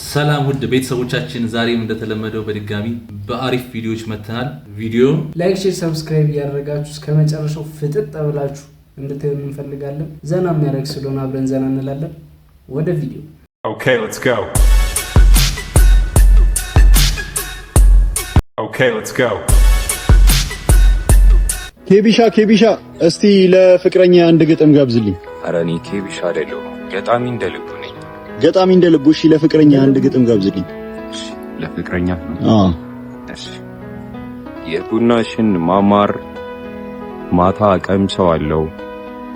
ሰላም ውድ ቤተሰቦቻችን ዛሬም እንደተለመደው በድጋሚ በአሪፍ ቪዲዮዎች መተናል። ቪዲዮ ላይክ፣ ሼር፣ ሰብስክራይብ ያደረጋችሁ እስከመጨረሻው ፍጥጥ ብላችሁ እንድታዩ እንፈልጋለን። ዘና የሚያደርግ ስለሆነ አብረን ዘና እንላለን። ወደ ቪዲዮ Okay, let's go. Okay, let's go. ኬቢሻ እስቲ ለፍቅረኛ አንድ ግጥም ጋብዝልኝ። ኧረ እኔ ኬቢሻ አይደለሁ ገጣሚ እንደልቡ ነኝ። ገጣሚ እንደልቡ። እሺ ለፍቅረኛ አንድ ግጥም ጋብዝልኝ። እሺ ለፍቅረኛ አዎ እሺ። የቡናሽን ማማር ማታ ቀምሰዋለሁ፣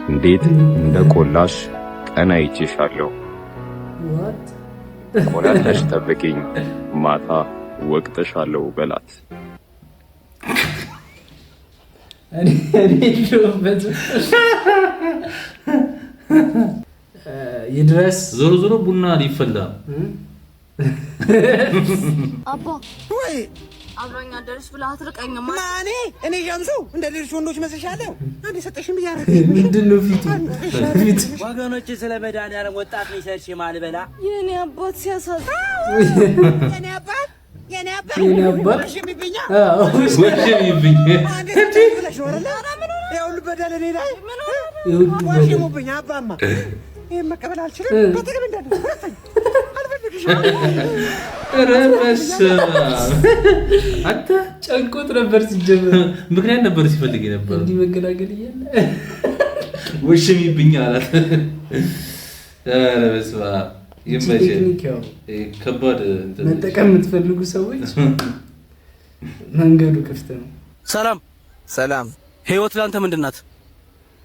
እንዴት እንደቆላሽ ቀና ይችሻለሁ። what ቆላሽ ጠብቂኝ ማታ ወቅተሻለሁ በላት። ይድረስ ዞሮ ቡና ሊፈላ አባ ወይ አብራኛ ደርስ ብላ አትርቀኝማ። ማኔ እኔ ጃምሱ እንደ ሌሎች ወንዶች መስሻለሁ። አንዴ ሰጠሽም ብያረክ ምንድነው ፊቱ ወገኖች ስለ መድኃኒዓለም ወጣት ነው ሰርች ማልበላ የኔ አባት ሲያሳዝን የኔ አባት ወሽሚብኝ አንዴ ብለሽ ወረላ ያውል በደል እኔ ላይ ወሽሙብኝ አባማ ይሄን መቀበል አልችልም። በተገበ እንዳለ አንተ ጨንቆት ነበር ሲጀምር ምክንያት ነበር ሲፈልግ ነበር እንዲህ መገላገል እያለ ወሽሚብኝ አላት። ኧረ በስመ አብ ይመችህ። ከባድ መጠቀም የምትፈልጉ ሰዎች መንገዱ ክፍት ነው። ሰላም ህይወት ላንተ ምንድናት?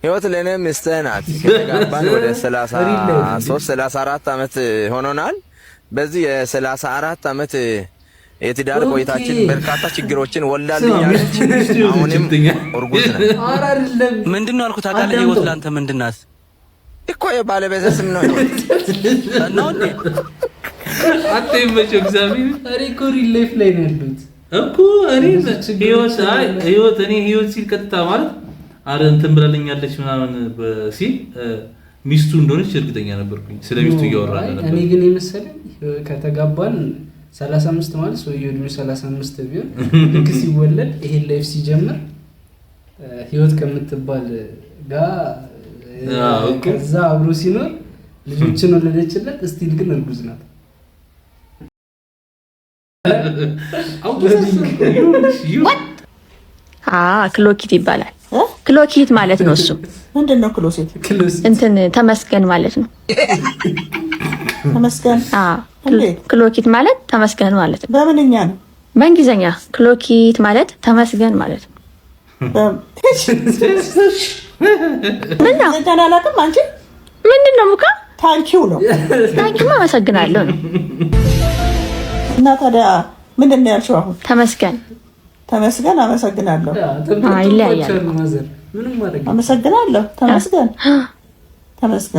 ህይወት ለኔ ሚስትህ ናት። ከተጋባን ወደ 34 ዓመት ሆኖናል። በዚህ የ34 ዓመት የትዳር ቆይታችን በርካታ ችግሮችን ወልዳልኛለች። አሁንም እርጉዝ ነኝ። ኧረ አይደለም ምንድነው ያልኩት ታውቃለህ? ህይወት ላንተ ምንድናት እኮ የባለቤት ስም ነው ነው እንዴ? አትይመቸው እግዚአብሔር። ኧረ እኮ ሪል ላይፍ ላይ ነው ያሉት እኮ ህይወት ሲል ቀጥታ ማለት አረ እንትን ብላለኛለች ምናምን ሲል ሚስቱ እንደሆነች እርግጠኛ ነበርኩኝ። ስለ ሚስቱ እያወራ ነበር። እኔ ግን የመሰለኝ ከተጋባን 35 ማለት ሰውዬው እድሜው 35 ቢሆን ልክ ሲወለድ ይሄን ላይፍ ሲጀምር ህይወት ከምትባል ጋር ከዛ አብሮ ሲኖር ልጆችን ወለደችለት። እስቲል ግን እርጉዝ ናት። ክሎኪት ይባላል። ክሎኪት ማለት ነው። እሱ ምንድነው? ክሎሴት እንትን ተመስገን ማለት ነው። ተመስገን ክሎኪት ማለት ተመስገን ማለት ነው። በምንኛ ነው? በእንግሊዘኛ ክሎኪት ማለት ተመስገን ማለት ነው። ምንድነው? ተናላቅም አንቺ ምንድነው? ሙካ ታንኪው ነው። ታንኪው አመሰግናለሁ ነው። እና ታዲያ ምንድነው ያልሽው? አሁን ተመስገን አመሰግናለሁ። ይለያያል። ምንም ማለት አመሰግናለሁ። ተመስገን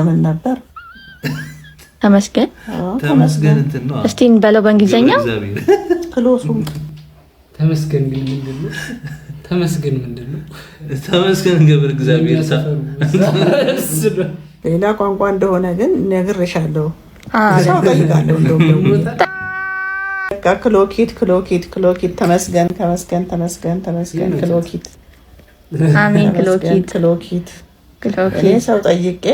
ምን ነበር? ተመስገን እንትን ነው። እስቲ እንበለው በእንግሊዘኛ ክሎሱ ተመስገን ግን ምንድነው? ተመስገን ገብረ እግዚአብሔር ሌላ ቋንቋ እንደሆነ ግን ነግሬሻለሁ። ሰው ጠይቃለሁ እንደውም ክሎኪት ተመስገን ክሎኪት አሜን ክሎኪት እኔ ሰው ጠይቄ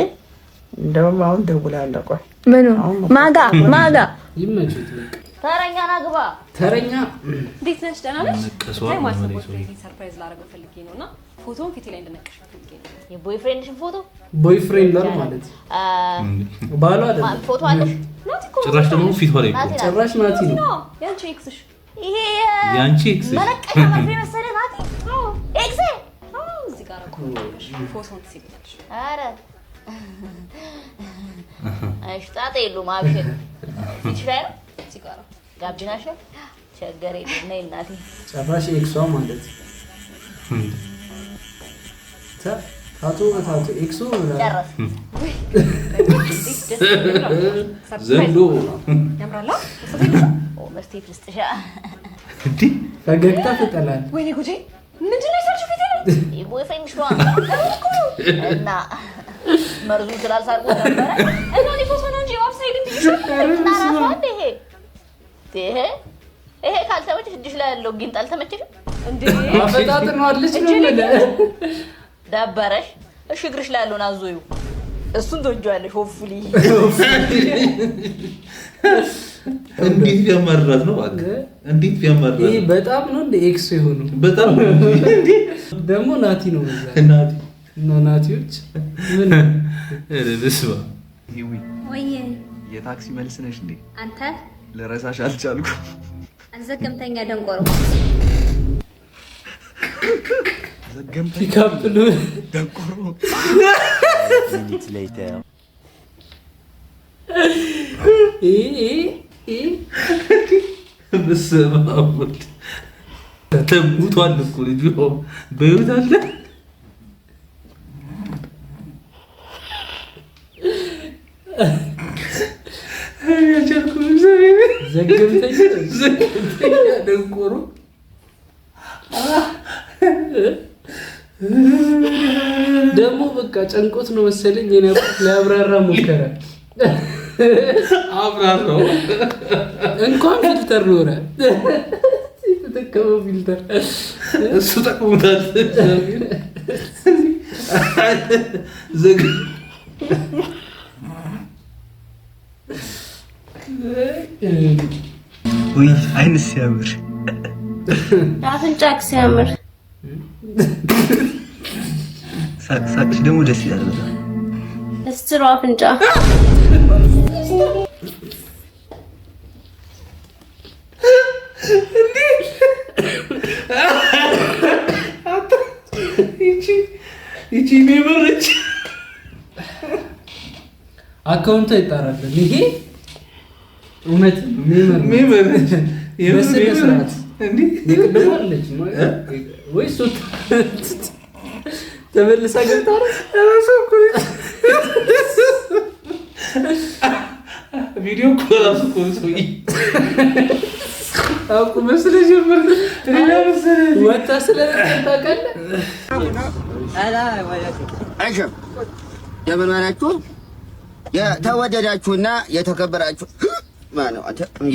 እንደውም አሁን ደውላለሁ። ቆይ ምኑ ማጋ ይመችት። ተረኛ ናግባ ተረኛ እንዴት ነሽ? ደህና ነሽ? ነቀሷ ሰርፕራይዝ ላደርገው ፈልጌ ነውና ፎቶውን ፊቴ ላይ እንድነቀሽ ፈልጌ ነው። የቦይፍሬንድሽን ፎቶ ቦይፍሬንድ ማለት ባሏ አይደል? ፎቶ አለሽ? ናቲ እኮ ጭራሽ ደግሞ ፊቷ ላይ ጭራሽ ናቲ ነው። ያንቺ ኤክስሽ ይሄ ያንቺ ኤክስሽ መለቀሻ ማፍሬ መሰለ ናቲ። አዎ ኤክስ እዚህ ጋር እኮ ፎቶውን ትስይልሽ። አረ አይሽጣጥ የሉም አብሽር ፊትሽ ላይ ነው ሲጋራ ጋብናሽ ቸገሬ ነይ እናቴ። ጭራሽ ኤክሷ ማለት ታቱ ኤክሱ ጨረስ ዘንዶ ያምራላ። መስቴ ፍስጥሻ ፈገግታ ፍጠላል። ወይኔ ጉዴ ምንድነው የሰርሽ ፊት ላይ ቦይፍሬንድ ነው እና መርዙ ስላልሳርቆ ነበር እና ሊፎሶ ነው እንጂ ኦፍሳይድ ይሄ ካልተመቸሽ እጅሽ ላይ ያለው ጊንጥ አልተመቸሽ እንዴ? አፈጣጥነዋለች ነው ደበረሽ? እሺ እግርሽ ላይ ያለውን አዞዩ እሱን ትወጂዋለሽ። ሆፍሊ እንዴት ቢያማርራት ነው ባክ? እንዴት ቢያማርራት? ይሄ በጣም ነው እንደ ኤክስ የሆኑ በጣም እንዴ ደግሞ ናቲ ነው እዛ ናቲ ነው ናቲዎች ምን ለስባ ወይ የታክሲ መልስ ነሽ እንዴ? አንተ ለረሳሽ አልቻልኩም። አዘገምተኛ ደንቆሮ ፒካፕሉ ደንቆሮ minutes later በስመ አብ ወልድ ተሙቷል እኮ ልጁ በህይወት አለ። ዘገምተኛ ደንቆሮ ደግሞ በቃ ጨንቆት ነው መሰለኝ ለአብራራ ሞከረ። አብራራው እንኳን ፊልተር ኖረ የተጠቀመው ፊልተር እሱ ጠቅሞታል። ወይ አይን ሲያምር አፍንጫክ ሲያምር ሳቅሽ ደግሞ ደስ ይላል በጣም እስትሮ አፍንጫ ይቺ ሜመረች አካውንቷ ይጣራል። ይሄ እውነት ሜመረች በስነ ስርዓት እንዴ የቅድሞ አለች ወይ ሱት ተመልሳ ገብታ ቪዲዮ ኮላስ ኮንሶይ አቁ መስለ ጀመር ወጣ ስለተጣቀለ አይሽ ደምን ማናችሁ የተወደዳችሁና የተከበራችሁ ማነው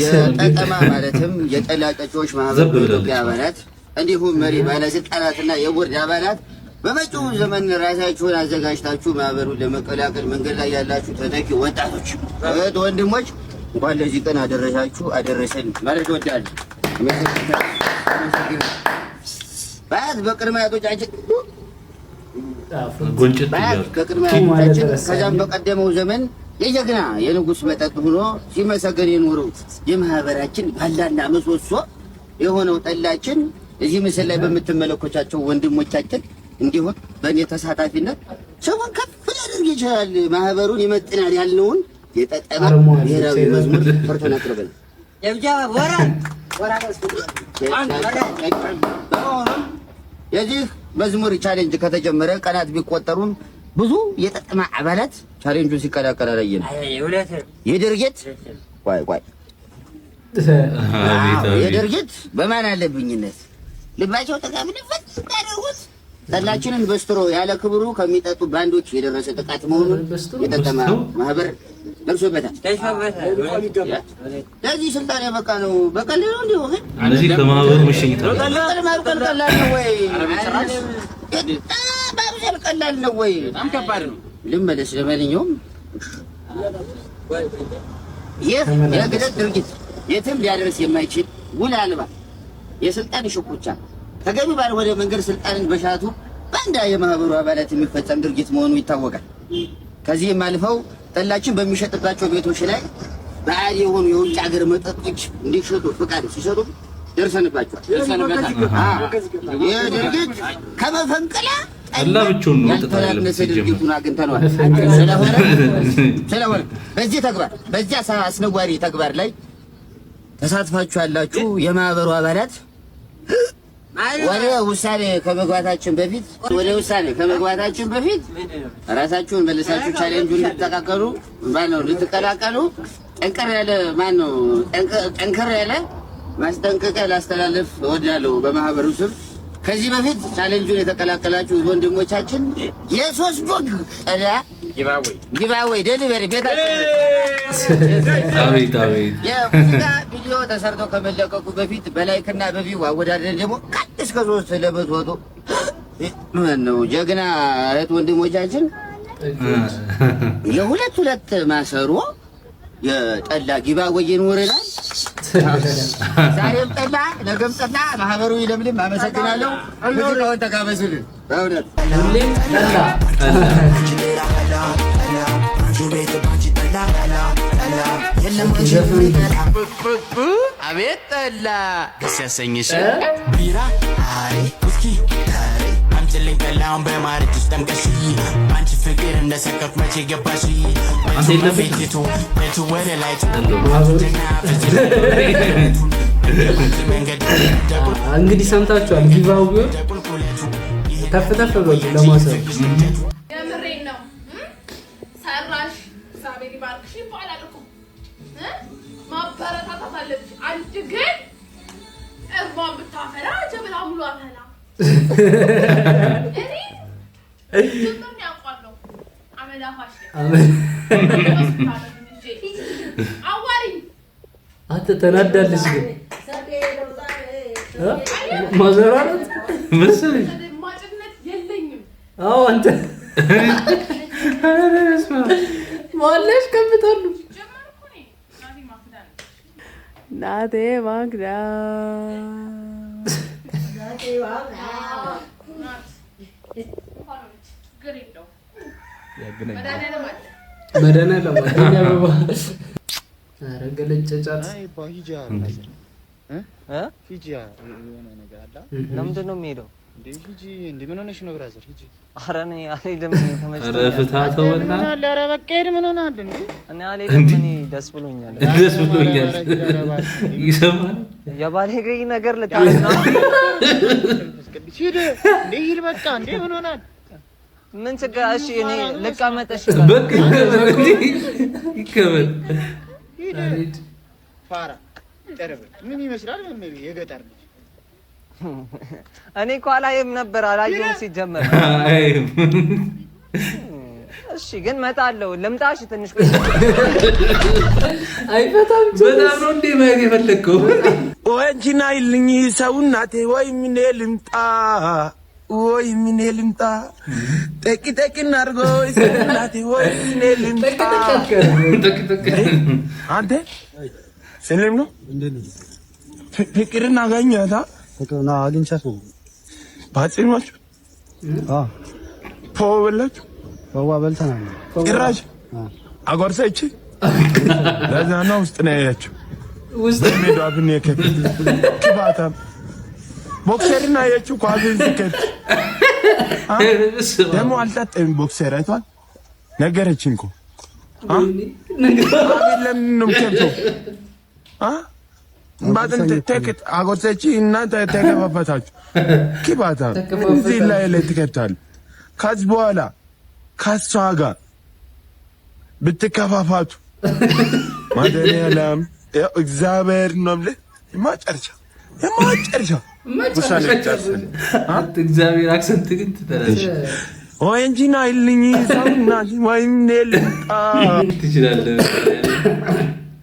የጠቀማ ማለትም የጠላቀጮች ማህበር ኢትዮጵያ አባላት እንዲሁም መሪ ባለስልጣናትና የቦርድ አባላት በመጪው ዘመን ራሳችሁን አዘጋጅታችሁ ማህበሩን ለመቀላቀል መንገድ ላይ ያላችሁ ተተኪ ወጣቶች ወንድሞች እንኳን ለዚህ ቀን አደረሳችሁ አደረሰን ማለት እወዳለሁ። ባያት በቅድመ አያቶቻችን ከዛም በቀደመው ዘመን የጀግና የንጉሥ መጠጥ ሆኖ ሲመሰገን የኖረው የማህበራችን ባላና ምሰሶ የሆነው ጠላችን እዚህ ምስል ላይ በምትመለከቷቸው ወንድሞቻችን እንዲሁም በእኔ ተሳታፊነት ሰውን ከፍ ሊያደርግ ይችላል፣ ማህበሩን ይመጥናል ያልነውን የጠጠማ ብሔራዊ መዝሙር ፈርተን አቅርበናል። የዚህ መዝሙር ቻሌንጅ ከተጀመረ ቀናት ቢቆጠሩም ብዙ የጠጠማ አባላት ቻሌንጁን ሲቀላቀል አላየንም። የድርጊት የድርጊት በማን አለብኝነት ልባቸው ተጋብነፈት ያደርጉት ጠላችንን በስትሮ ያለ ክብሩ ከሚጠጡ ባንዶች የደረሰ ጥቃት መሆኑን የጠጠማ ማህበር ደርሶበታል። ለዚህ ስልጣን የበቃ ነው። በቀል ነው እንዲሁ ግን እነዚህ ከማህበሩ መሸኝታል። ቀላል ነው ወይ? ባብዘር ቀላል ነው ወይ? በጣም ከባድ ነው። ልመለስ። ለማንኛውም ይህ የግደት ድርጊት የትም ሊያደርስ የማይችል ውል አልባ የስልጣን ሽኩቻ ተገቢ ባልሆነ መንገድ ስልጣንን በሻቱ ባንዳ የማህበሩ አባላት የሚፈጸም ድርጊት መሆኑ ይታወቃል። ከዚህም አልፈው ጠላችን በሚሸጥባቸው ቤቶች ላይ ባዕድ የሆኑ የውጭ ሀገር መጠጦች እንዲሸጡ ፍቃድ ሲሰጡ ደርሰንባቸዋል። ይህ ድርጊት ከመፈንቅላ ያልተናነሰ ድርጊቱን አግኝተነዋል። ስለሆነ በዚህ ተግባር በዚያ አስነዋሪ ተግባር ላይ ተሳትፋችሁ ያላችሁ የማህበሩ አባላት ወደ ውሳኔ ከመግባታችን በፊት ራሳችሁን መልሳችሁ ቻሌንጁን ልትቀላቀሉ ጠንከር ያለ ማስጠንቀቂያ ላስተላለፍ እወዳለሁ። በማህበሩ ስም ከዚህ በፊት ቻሌንጁን የተቀላቀላችሁ ወንድሞቻችን የሶስት ዶግ ጠላ ጊቫዌይ ዴሊቨሪ ቤታችን አቤት የሙዚቃ ቪዲዮ ተሰርቶ ከመለቀቁ በፊት በላይክና በቪው አወዳደር ደግሞ እስከ 3 ለመቶ ነው ጀግና እህት ወንድሞቻችን የሁለት ማሰሮ የጠላ ጊቫዌይ ይኖረናል። ዛሬም ጠላ ነገም ጠላ ማህበሩ ይለምልም። አመሰግናለሁ። ሙዚቃውን ተጋበዙልን። በእውነት አቤት ጠላ ደስ ያሰኝሽ ቢራ አይ ውስኪ አምጪልኝ ጠላውን በማረት ውስጥ ጠምቀሽ አንቺ ፍቅር እንደሰከፍ መቼ ገባሽ ቤቱ ወደ ላይ እንግዲህ ሰምታችኋል። ጊቫዌው ተፍ በሉ ለማሰብ የምሬን ነው። ሰራሽ ሳቤሪ ባርክሽ ይባላል እኮ ማበረታታት አለብሽ። አንቺ ግን እርቧን ብታፈላ ጀበና ሙሉ አፈላ እኔ ምን ያውቃለሁ አመላፋሽ አዋሪ አንተ ተናዳለች ግን ማዘራራት መሰለኝ ማጭነት የለኝም። አዎ አንተ ማለሽ ከብታሉ ናቴ ማግዳ መድኃኒዓለም ኧረ ገለጨጫት ለምንድን ነው የሚሄደው? ምን ሆነሽ ነው ብራዘር? ሂጂ። ኧረ እኔ አልሄድም። ኧረ ፍታተውና ኧረ በቃ ሂድ። ምን ሆነሃል እንዴ? እኔ አልሄድም። እኔ ደስ ብሎኛል። ይሰማል። የባሌ ነገር ልታልና ሂድ እንዴ ሂድ በቃ እንዴ ምን ሆነሃል? ምን ችግር? እሺ እኔ ልቀመጥ። እሺ በቃ ይከበል። ሂድ ፋራ ጠረበ ምን ይመስላል? ምን የገጠር ልጅ እኔ እኮ አላየም ነበር። አላየሁም ሲጀመር። እሺ ግን እመጣለሁ። ልምጣሽ ትንሽ ቆይ። አይፈታም። በጣም ነው እንዴ ማየት የፈለከው? ወንጂና ይልኝ ሰውናቴ ወይ ምን ልምጣ ወይ ምን ልምጣ ጠቂ እናርጎ ሰውናቴ ወይ ምን ልምጣ ጠቂ አንተ ሰላም ነው ፍቅርን አገኘታ ፍቅርና አግኝቻት ነው ባጽማችሁ ፖበላችሁ ፈዋ በልተናል። ጭራሽ አጎርሰች ለዛና ውስጥ ነው ያያችሁ ውስጥ ሜዳብን የከፈት ክባታም ቦክሰርና ያያችሁ ኳዝን ሲከት ደሞ አልጣጠም ቦክሰር አይቷል ነገረችን እኮ ለምን ነው ከብቶ ባደን ተከት አጎርሰች እና ተከፋፈታችሁ ክባታ እዚህ ላይ ለትከታል ከዚህ በኋላ ከሷ ጋር ብትከፋፋቱ ማደሪያለም እግዚአብሔር ነው ማለት የማጨርሻ እግዚአብሔር አክሰንት ግን ትተራለሽ ወይ እንጂና ይልኝ ሰውና ወይ ምን ትችላለህ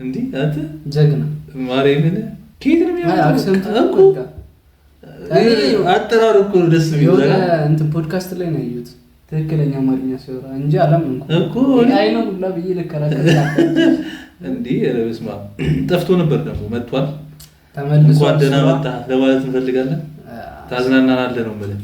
እንዴ አንተ ጀግና ማርያምን ከየት ነው የሚያመጣው? አክሰንቱ እኮ አጠራሩ እኮ ደስ የሚለው እንትን ፖድካስት ላይ ነው ያዩት። ትክክለኛ አማርኛ ሲወራ እንጂ አላመንኩም እኮ አይ ነው ሁላ ብዬ ልከራከር እንዴ። ኧረ በስመ አብ ጠፍቶ ነበር ደግሞ መጥቷል። ተመልሶ እንኳን ደህና መጣ ለማለት እንፈልጋለን። ታዝናናናለህ ነው ማለት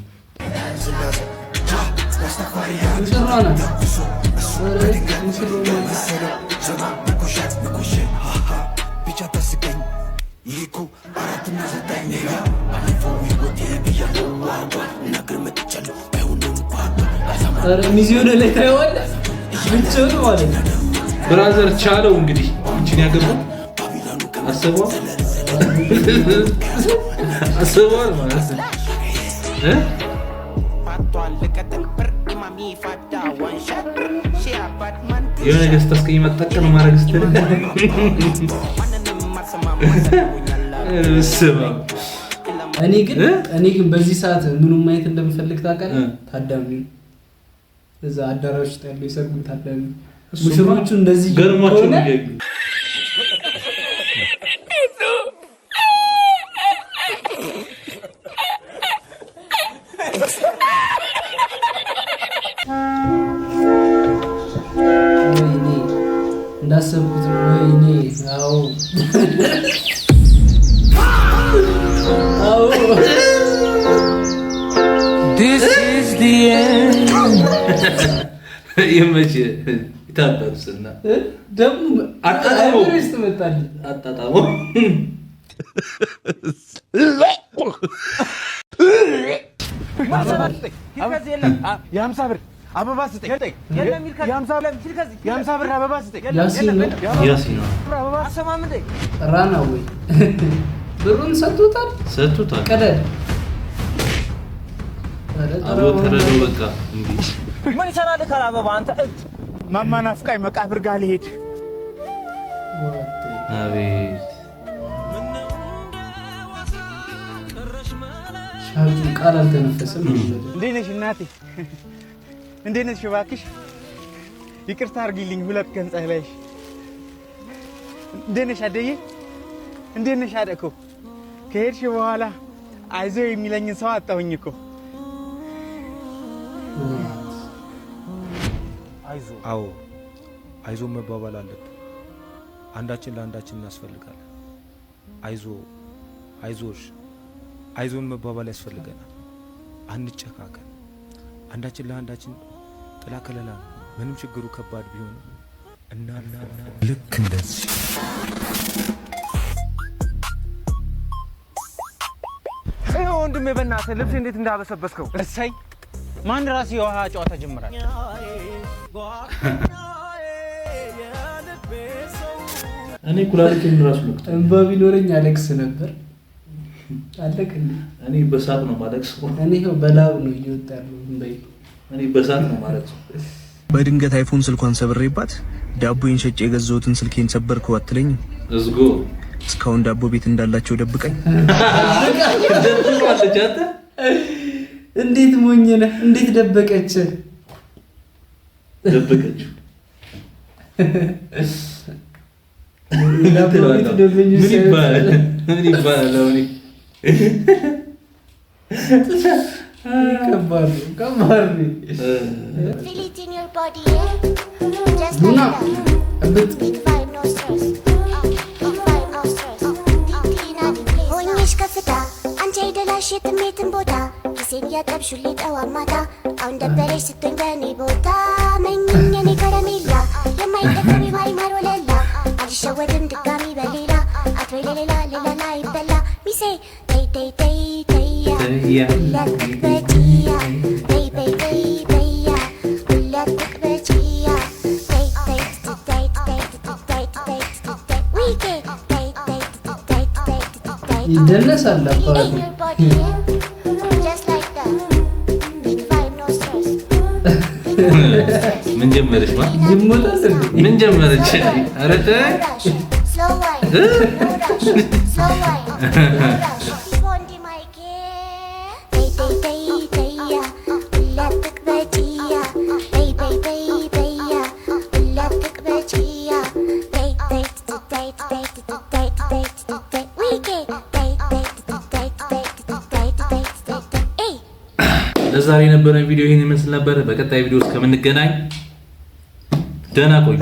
ሚዚዮን ላይ ታየዋለህ ብቻውን ማለት ነው። ብራዘር ቻለው እንግዲህ እቺን ያገባው አሰበው ማለት ነው የሆነ ነገር ስታስቀኝ መጠቀም ማድረግ ስትል እኔ ግን በዚህ ሰዓት ምኑን ማየት እንደምፈልግ ታውቃለህ? ታዳሚው እዛ አዳራሽ ውስጥ ያለው የሰርጉን ታዳሚ ሙሽሮቹ እንደዚህ ገርሟቸው ነው እንዳሰብኩት ነው። ወይኔ አዎ አዎ This is the end. የመቼ ይታበስና ደግሞ አጣጣሙ ይስተመጣል አጣጣሙ የሀምሳ ብር አበባ ስጠኝ። የሀምሳ ብር አበባ ስጠኝ። ያሲን ነው ራና ወይ ብሩን ሰጥቶታል። ቀደድ አብሮ ተረዶ በቃ እንዴ ምን ይሰራል ካለ አበባ አንተ ማማ ናፍቃኝ መቃብር ጋር ልሄድ። አቤት ሻጁ ቃል አልተነፈሰም። እንዴት ነሽ እናቴ? እንዴት ነሽ? እባክሽ ይቅርታ አድርጊልኝ ሁለት ቀን ጸለይሽ። እንዴት ነሽ አደዬ? እንዴት ነሽ አደኮ? ከሄድሽ በኋላ አይዞ የሚለኝን ሰው አጣሁኝ እኮ። አዎ አይዞ መባባል አለብን። አንዳችን ለአንዳችን እናስፈልጋለን። አይዞሽ አይዞን መባባል ያስፈልገናል። አንጨካከን። አንዳችን ለአንዳችን ጥላ ከለላ ነው። ምንም ችግሩ ከባድ ቢሆን እና ልክ እንደዚህ ወንድሜ በእናትህ ልብስ እንዴት እንዳበሰበስከው እሰይ ማን ራስ የውሃ ጨዋታ ጀምራል። እኔ ኩላሊቴን ራስ ነው እንባ ቢኖረኝ አለቅስ ነበር። አለክ እኔ በሳት ነው ማለቅሰው። እኔ ይኸው በላብ ነው እየወጣ ያለው እንባይ። እኔ በሳት ነው ማለቅሰው። በድንገት አይፎን ስልኳን ሰብሬባት ዳቦዬን ሸጬ የገዛሁትን ስልኬን ሰበርኩ አትለኝ። እዝጎ እስካሁን ዳቦ ቤት እንዳላቸው ደብቀኝ። ደብቀዋለች አንተ እንዴት ሞኝ ነህ? እንዴት ደበቀች? ደበቀችው ዳቦ ቤት ደብኝ ምን ይባላል? ከባድ ነው። ሆኜሽ ከፍታ አንቺ አይደላሽ የትሜትን ቦታ ጊዜን ያጠብሹልኝ ጠዋት ማታ አሁን ደበረሽ ስትሆኝ በእኔ ቦታ መኝኝ የኔ ከረሜላ የማይጠቀም የማይማር ወለላ አልሸወድም ድጋሚ በሌላ አትበይ ለሌላ ሌላ ላይ ይበላ ሚሴ ተይ ተይ ተይ ተያ ሁለት በጂያ ተይ ተይ ተይ ተያ ሁለት በጂያ ተይ ተይ ተይ ተይ ተይ ተይ ተይ ዊኬ ተይ ተይ ተይ ተይ ተይ ይደነሳል አባቱ ምን ጀመረች? ምን ጀመረች? ኧረ ተይ ለዛሬ የነበረን ቪዲዮ ይሄን ይመስል ነበር። በቀጣይ ቪዲዮ እስከምንገናኝ ደህና ቆዩ።